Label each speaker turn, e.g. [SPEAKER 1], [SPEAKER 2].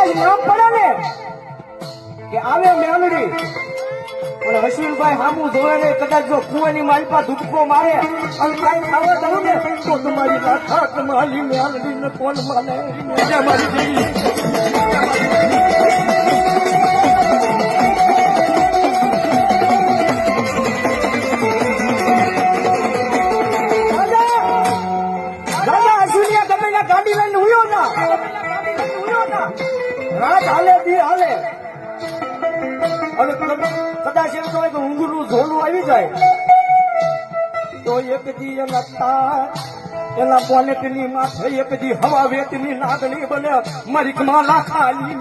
[SPEAKER 1] કદાચ નામ પડે ને કે આવે મેલડી પણ હસીલભાઈ હામું જોવે ને કદાચ જો કુવાની માલપા ધૂપકો મારે અને કાંઈ ખાવા દઉં ને તો તમારી લાખાત માલી મેલડી ને કોણ માને મારી દેવી કદાચ એમ કહે કે ઊંઘનું ઝોલું આવી જાય તો એક દી એના પોલેટની માથે એક દી હવા વેતની નાગણી બને મરીકમાં લાખાની